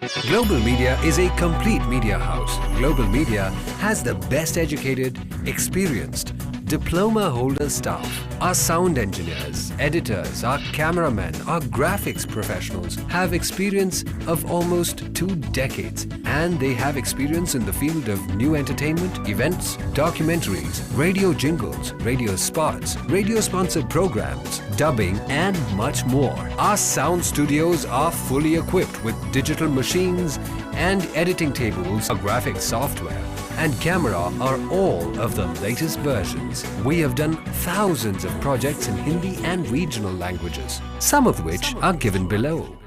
Global Media is a complete media house. Global Media has the best educated, experienced, diploma holder staff. Our sound engineers, editors, our cameramen, our graphics professionals have experience of almost 2 decades, and they have experience in the field of new entertainment, events, documentaries, radio jingles, radio spots, radio sponsored programs, dubbing and much more. Our sound studios are fully equipped with digital machines and editing tables. Our graphics software and camera are all of the latest versions. We have done thousands of projects in Hindi and regional languages, some of which are given below.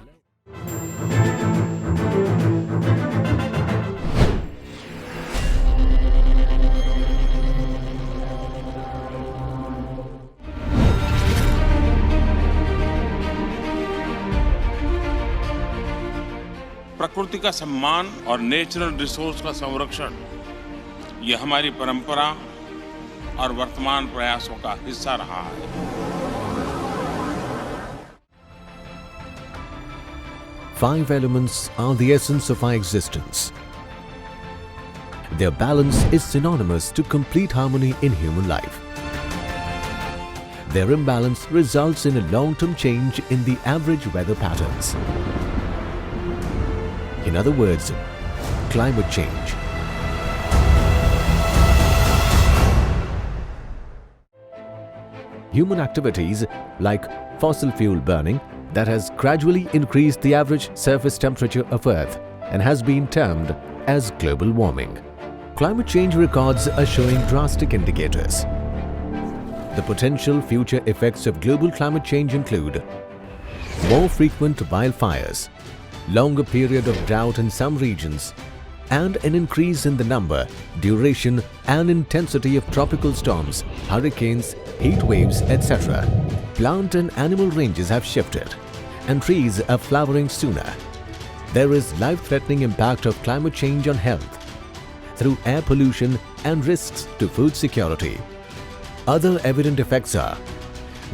प्रकृति का सम्मान और natural resource का संरक्षण ये हमारी परंपरा और वर्तमान प्रयासों का हिस्सा रहा है। Five elements are the essence of our existence. Their balance is synonymous to complete harmony in human life. Their imbalance results in a long-term change in the average weather patterns. In other words, climate change. Human activities like fossil fuel burning that has gradually increased the average surface temperature of Earth and has been termed as global warming. Climate change records are showing drastic indicators. The potential future effects of global climate change include more frequent wildfires, longer period of drought in some regions, and an increase in the number, duration and intensity of tropical storms, hurricanes, heat waves, etc. Plant and animal ranges have shifted and trees are flowering sooner. There is life-threatening impact of climate change on health through air pollution and risks to food security. Other evident effects are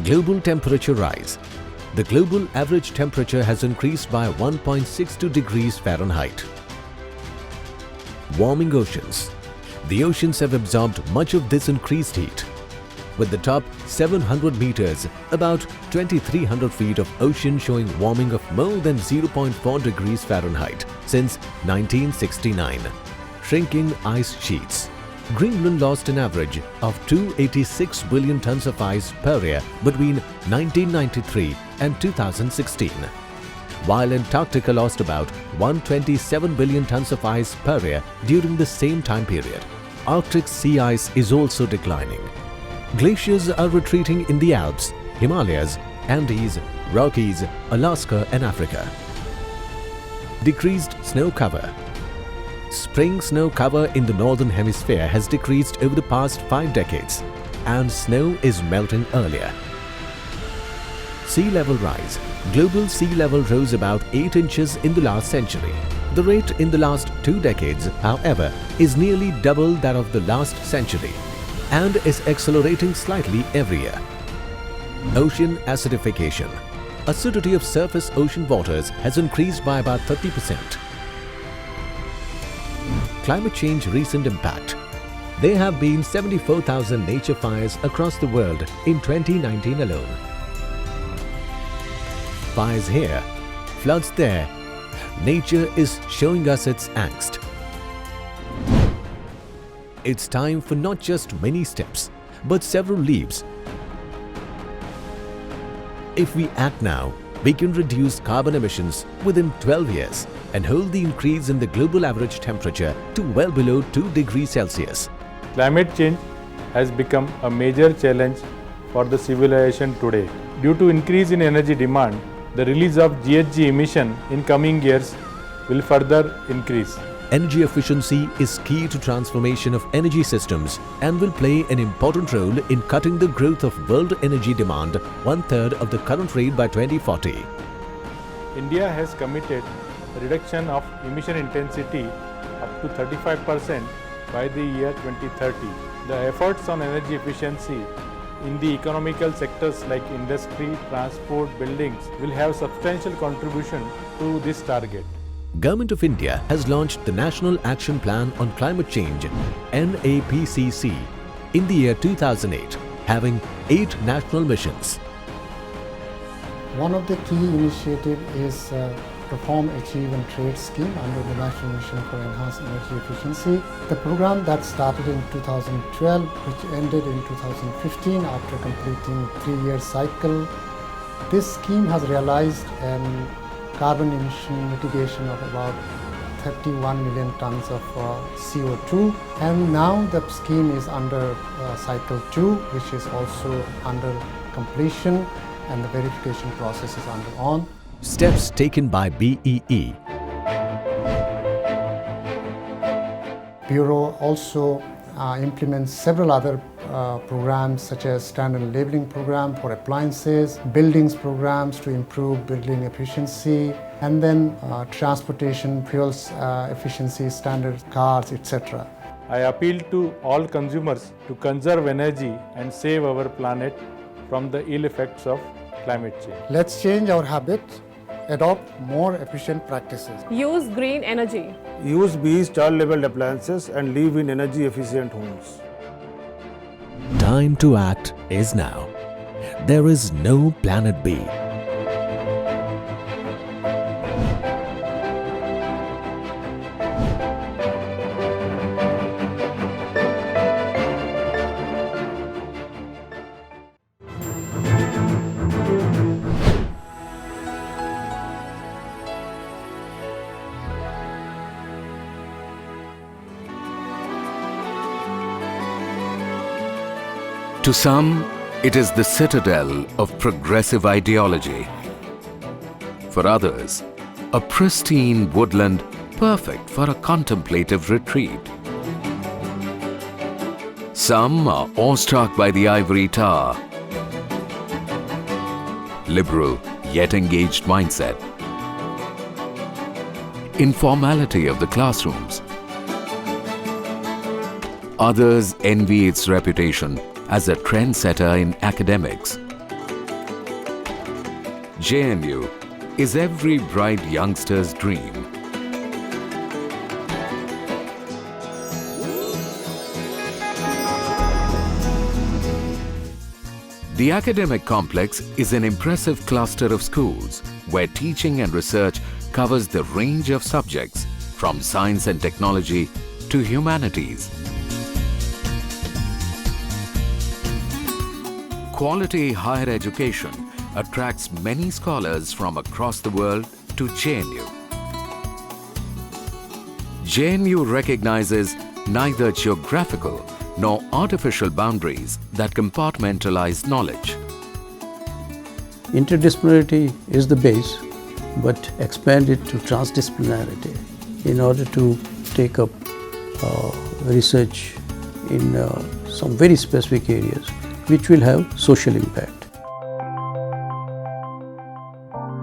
global temperature rise. The global average temperature has increased by 1.62 degrees Fahrenheit. Warming oceans. The oceans have absorbed much of this increased heat. With the top 700 meters, about 2,300 feet of ocean showing warming of more than 0.4 degrees Fahrenheit since 1969. Shrinking ice sheets. Greenland lost an average of 286 billion tons of ice per year between 1993 and 2016, while Antarctica lost about 127 billion tons of ice per year during the same time period. Arctic sea ice is also declining. Glaciers are retreating in the Alps, Himalayas, Andes, Rockies, Alaska and Africa. Decreased snow cover. Spring snow cover in the northern hemisphere has decreased over the past 5 decades, and snow is melting earlier. Sea level rise. Global sea level rose about 8 inches in the last century. The rate in the last 2 decades, however, is nearly double that of the last century and is accelerating slightly every year. Ocean acidification. Acidity of surface ocean waters has increased by about 30%. Climate change recent impact. There have been 74,000 nature fires across the world in 2019 alone. Fires here, floods there. Nature is showing us its angst. It's time for not just many steps, but several leaps. If we act now, we can reduce carbon emissions within 12 years and hold the increase in the global average temperature to well below 2 degrees Celsius. Climate change has become a major challenge for the civilization today. Due to increase in energy demand, the release of GHG emission in coming years will further increase. Energy efficiency is key to transformation of energy systems and will play an important role in cutting the growth of world energy demand 1/3 of the current rate by 2040. India has committed a reduction of emission intensity up to 35% by the year 2030. The efforts on energy efficiency in the economical sectors like industry, transport, buildings will have substantial contribution to this target. Government of India has launched the National Action Plan on Climate Change (NAPCC) in the year 2008, having 8 national missions. One of the key initiatives is Perform, Achieve and Trade scheme under the National Mission for Enhanced Energy Efficiency. The program that started in 2012, which ended in 2015 after completing a 3-year cycle. This scheme has realized carbon emission mitigation of about 31 million tons of CO2, and now the scheme is under cycle 2, which is also under completion, and the verification process is on. Steps taken by BEE. Bureau also implements several other programs such as standard labeling program for appliances, buildings programs to improve building efficiency, and then transportation, fuels efficiency, standard cars, etc. I appeal to all consumers to conserve energy and save our planet from the ill effects of climate change. Let's change our habits, adopt more efficient practices. Use green energy. Use BEE's child-labeled appliances and live in energy-efficient homes. Time to act is now. There is no planet B. To some, it is the citadel of progressive ideology. For others, a pristine woodland perfect for a contemplative retreat. Some are awestruck by the ivory tower, liberal yet engaged mindset, informality of the classrooms. Others envy its reputation as a trendsetter in academics. JNU is every bright youngster's dream. The academic complex is an impressive cluster of schools where teaching and research covers the range of subjects from science and technology to humanities. Quality higher education attracts many scholars from across the world to JNU. JNU recognizes neither geographical nor artificial boundaries that compartmentalize knowledge. Interdisciplinarity is the base, but expand it to transdisciplinarity in order to take up research in some very specific areas which will have social impact.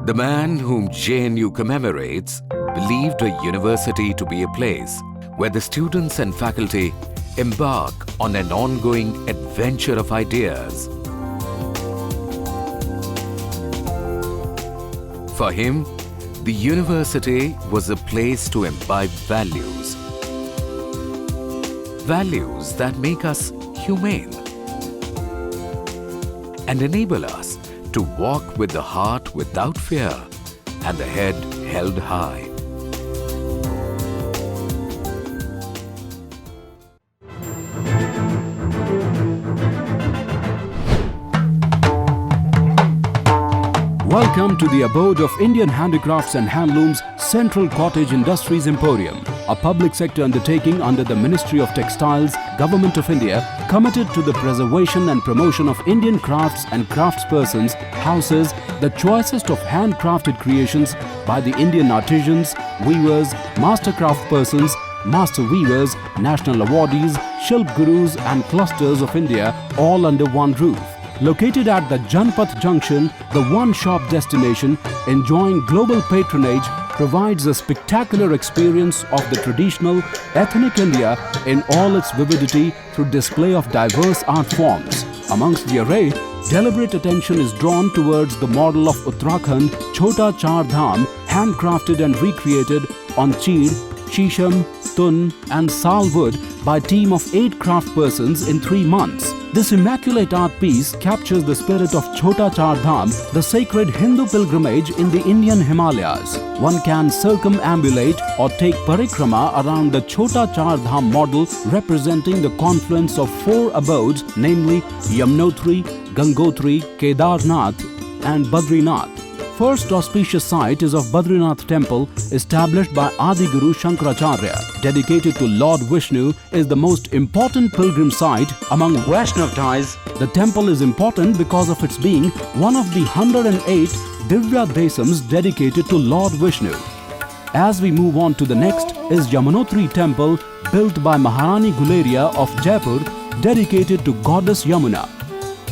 The man whom JNU commemorates believed a university to be a place where the students and faculty embark on an ongoing adventure of ideas. For him, the university was a place to imbibe values. Values that make us humane and enable us to walk with the heart without fear and the head held high. Welcome to the abode of Indian Handicrafts and Handlooms Central Cottage Industries Emporium, a public sector undertaking under the Ministry of Textiles, Government of India, committed to the preservation and promotion of Indian crafts and craftspersons, houses the choicest of handcrafted creations by the Indian artisans, weavers, master craftspersons, master weavers, national awardees, Shilp Gurus and clusters of India, all under one roof. Located at the Janpath Junction, the one-shop destination enjoying global patronage provides a spectacular experience of the traditional ethnic India in all its vividity through display of diverse art forms. Amongst the array, deliberate attention is drawn towards the model of Uttarakhand Chota Char Dham handcrafted and recreated on cheed, shisham, tun and sal wood by a team of 8 craftspersons in 3 months. This immaculate art piece captures the spirit of Chota Char Dham, the sacred Hindu pilgrimage in the Indian Himalayas. One can circumambulate or take parikrama around the Chota Char Dham model, representing the confluence of 4 abodes, namely Yamunotri, Gangotri, Kedarnath and Badrinath. First auspicious site is of Badrinath temple, established by Adi Guru Shankaracharya. Dedicated to Lord Vishnu, is the most important pilgrim site among Vaishnav ties. The temple is important because of its being one of the 108 Divya Desams dedicated to Lord Vishnu. As we move on to the next is Yamunotri temple, built by Maharani Guleria of Jaipur, dedicated to goddess Yamuna.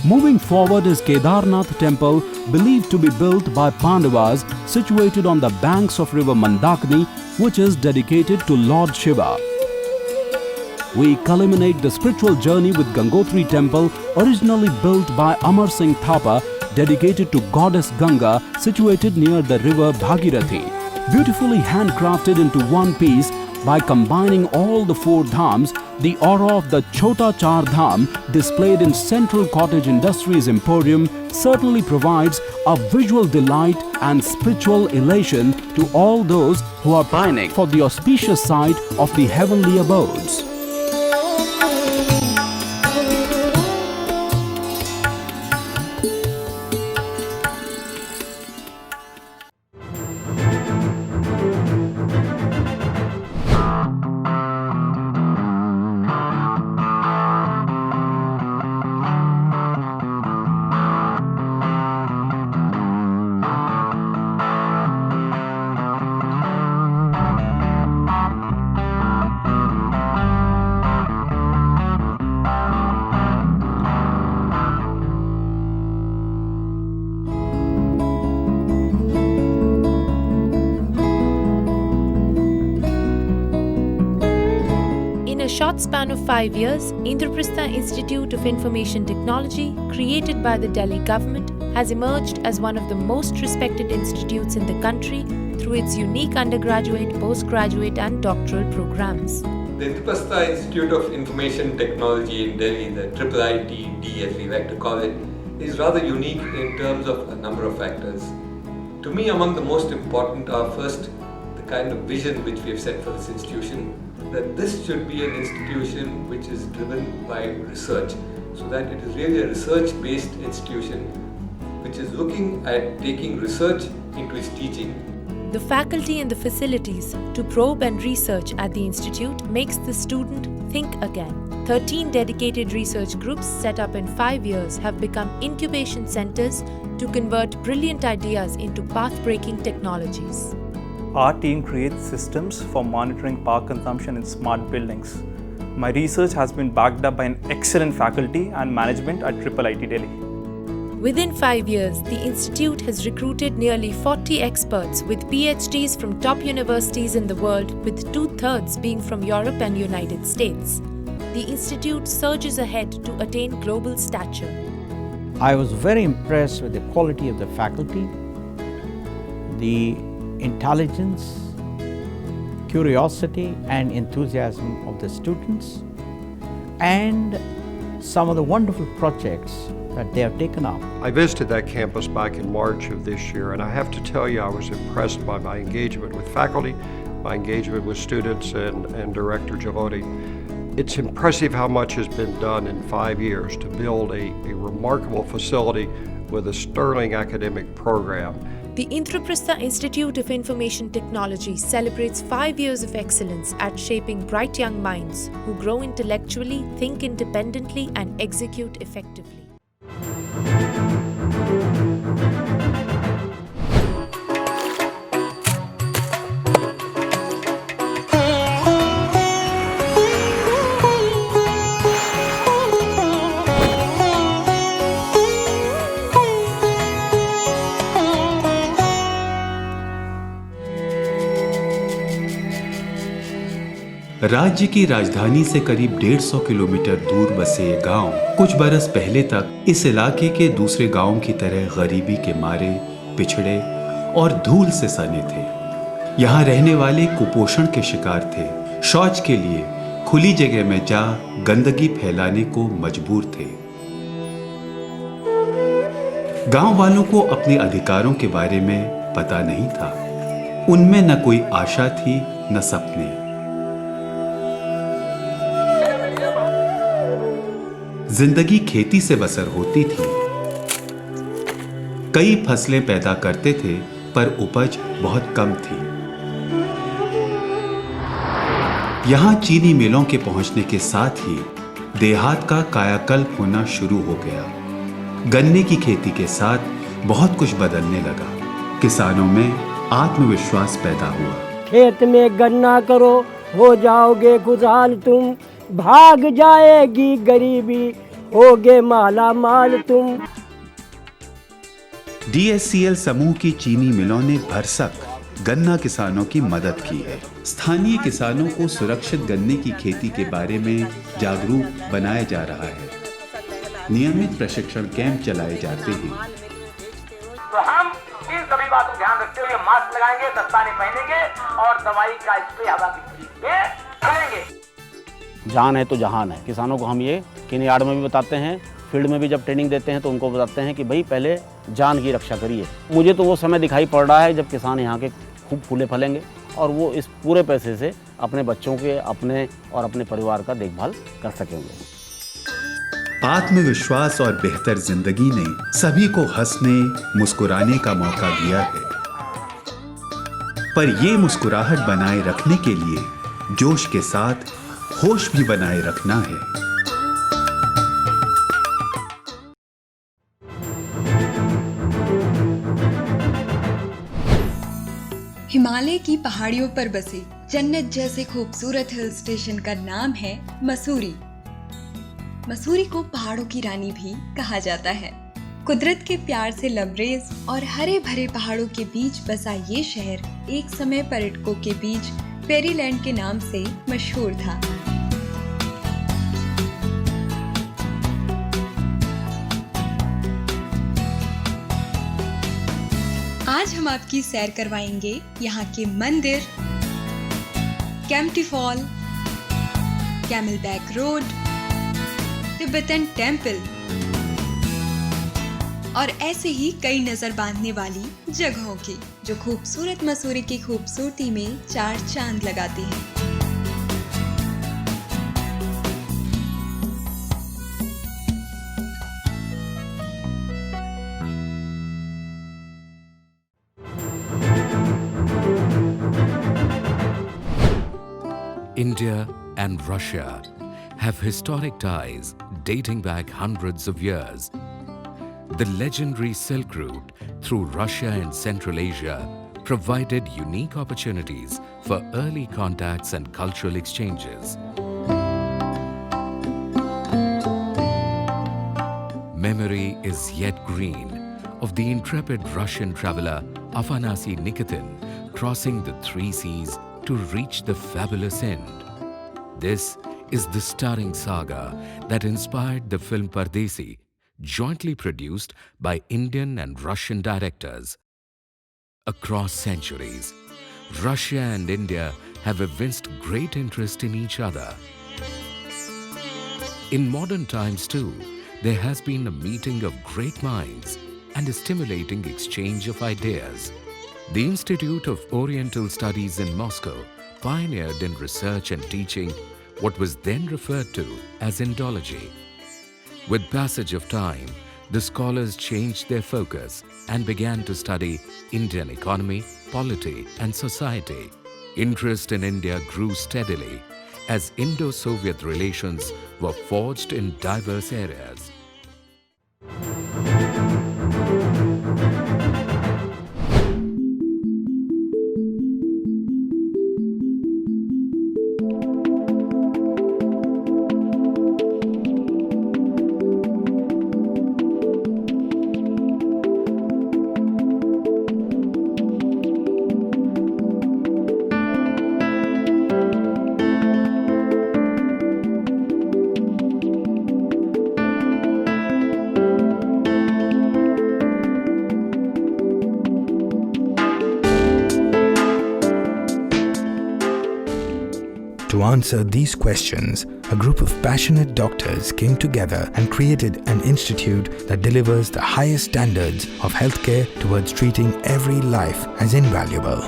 Moving forward is Kedarnath temple, believed to be built by Pandavas, situated on the banks of river Mandakini, which is dedicated to Lord Shiva. We culminate the spiritual journey with Gangotri temple, originally built by Amar Singh Thapa, dedicated to goddess Ganga, situated near the river Bhagirathi. Beautifully handcrafted into one piece, by combining all the 4 dhams, the aura of the Chota Char Dham, displayed in Central Cottage Industries Emporium, certainly provides a visual delight and spiritual elation to all those who are pining for the auspicious site of the heavenly abodes. In a short span of 5 years, Indraprastha Institute of Information Technology, created by the Delhi government, has emerged as one of the most respected institutes in the country through its unique undergraduate, postgraduate and doctoral programs. The Indraprastha Institute of Information Technology in Delhi, the IIITD as we like to call it, is rather unique in terms of a number of factors. To me, among the most important are first, the kind of vision which we have set for this institution, that this should be an institution which is driven by research, so that it is really a research-based institution which is looking at taking research into its teaching. The faculty and the facilities to probe and research at the institute makes the student think again. 13 dedicated research groups set up in 5 years have become incubation centers to convert brilliant ideas into path-breaking technologies. Our team creates systems for monitoring power consumption in smart buildings. My research has been backed up by an excellent faculty and management at IIIT Delhi. Within 5 years, the institute has recruited nearly 40 experts with PhDs from top universities in the world, with 2/3 being from Europe and United States. The institute surges ahead to attain global stature. I was very impressed with the quality of the faculty, the intelligence, curiosity and enthusiasm of the students, and some of the wonderful projects that they have taken up. I visited that campus back in March of this year, and I have to tell you I was impressed by my engagement with faculty, my engagement with students and Director Jaloti. It's impressive how much has been done in 5 years to build a remarkable facility with a sterling academic program. The Indraprastha Institute of Information Technology celebrates 5 years of excellence at shaping bright young minds who grow intellectually, think independently, and execute effectively. राज्य की राजधानी से करीब 150 kilometre दूर बसे ये गांव कुछ बरस पहले तक इस इलाके के दूसरे गांवों की तरह गरीबी के मारे पिछड़े और धूल से सने थे। यहाँ रहने वाले कुपोषण के शिकार थे, शौच के लिए खुली जगह में जा गंदगी फैलाने को मजबूर थे। गांव वालों को अपने अधिकारों के बारे में पता नहीं था। उनमें न कोई आशा थी न सपने। जिंदगी खेती से बसर होती थी। कई फसलें पैदा करते थे पर उपज बहुत कम थी। यहां चीनी मिलों के पहुंचने के साथ ही देहात का कायाकल्प होना शुरू हो गया। गन्ने की खेती के साथ बहुत कुछ बदलने लगा। किसानों में आत्मविश्वास पैदा हुआ। खेत में गन्ना करो, हो जाओगे खुशहाल तुम, भाग जाएगी गरीबी, होगे माला माल तुम। DSCL समूह की चीनी मिलों ने भरसक गन्ना किसानों की मदद की है। स्थानीय किसानों को सुरक्षित गन्ने की खेती के बारे में जागरूक बनाया जा रहा है। नियमित प्रशिक्षण कैंप चलाए जाते हैं। तो हम इन सभी बातों को ध्यान रखते हुए मास्क लगाएंगे, दस्ताने पहनेंगे और दवाई का स्प्रे हवा की पे करेंगे। जान है तो जहान है। किसानों को हम ये किन यार्ड में भी बताते हैं, फील्ड में भी जब ट्रेनिंग देते हैं तो उनको बताते हैं कि भाई पहले जान की रक्षा करिए। मुझे तो वो समय दिखाई पड़ रहा है जब किसान यहाँ के खूब फूले फलेंगे और वो इस पूरे पैसे से अपने बच्चों के, अपने और अपने परिवार का देखभाल कर सकेंगे। आत्मविश्वास और बेहतर जिंदगी ने सभी को हंसने, मुस्कुराने का मौका दिया है। पर ये मुस्कुराहट बनाए रखने के लिए जोश के साथ होश भी बनाए रखना है। हिमालय की पहाड़ियों पर बसे जन्नत जैसे खूबसूरत हिल स्टेशन का नाम है मसूरी। मसूरी को पहाड़ों की रानी भी कहा जाता है। कुदरत के प्यार से लबरेज और हरे भरे पहाड़ों के बीच बसा ये शहर एक समय पर्यटकों के बीच फेरीलैंड के नाम से मशहूर था। आज हम आपकी सैर करवाएंगे यहाँ के मंदिर, Kempty fall, camelback road, Tibetan temple और ऐसे ही कई नजर बांधने वाली जगहों की जो खूबसूरत मसूरी की खूबसूरती में चार चांद लगाती हैं। India and Russia have historic ties dating back hundreds of years. The legendary Silk Route through Russia and Central Asia provided unique opportunities for early contacts and cultural exchanges. Memory is yet green of the intrepid Russian traveler Afanasy Nikitin crossing the three seas to reach the fabulous end. This is the stirring saga that inspired the film Pardesi, jointly produced by Indian and Russian directors. Across centuries, Russia and India have evinced great interest in each other. In modern times too, there has been a meeting of great minds and a stimulating exchange of ideas. The Institute of Oriental Studies in Moscow pioneered in research and teaching what was then referred to as Indology. With passage of time, the scholars changed their focus and began to study Indian economy, polity, and society. Interest in India grew steadily as Indo-Soviet relations were forged in diverse areas. To answer these questions, a group of passionate doctors came together and created an institute that delivers the highest standards of healthcare towards treating every life as invaluable.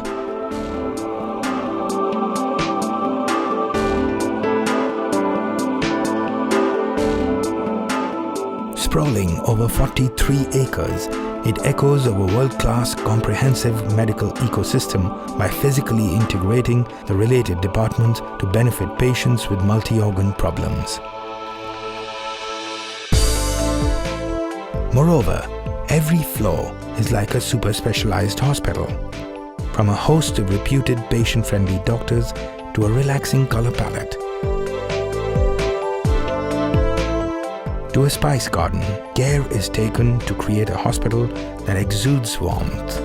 Sprawling over 43 acres, it echoes of a world-class comprehensive medical ecosystem by physically integrating the related departments to benefit patients with multi-organ problems. Moreover, every floor is like a super-specialized hospital. From a host of reputed patient-friendly doctors to a relaxing color palette, to a spice garden, care is taken to create a hospital that exudes warmth.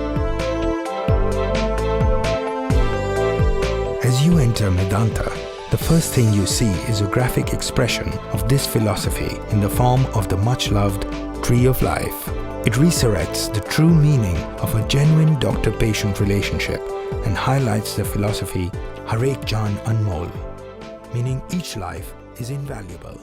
As you enter Medanta, the first thing you see is a graphic expression of this philosophy in the form of the much-loved Tree of Life. It resurrects the true meaning of a genuine doctor-patient relationship and highlights the philosophy Har Ek Jaan Anmol, meaning each life is invaluable.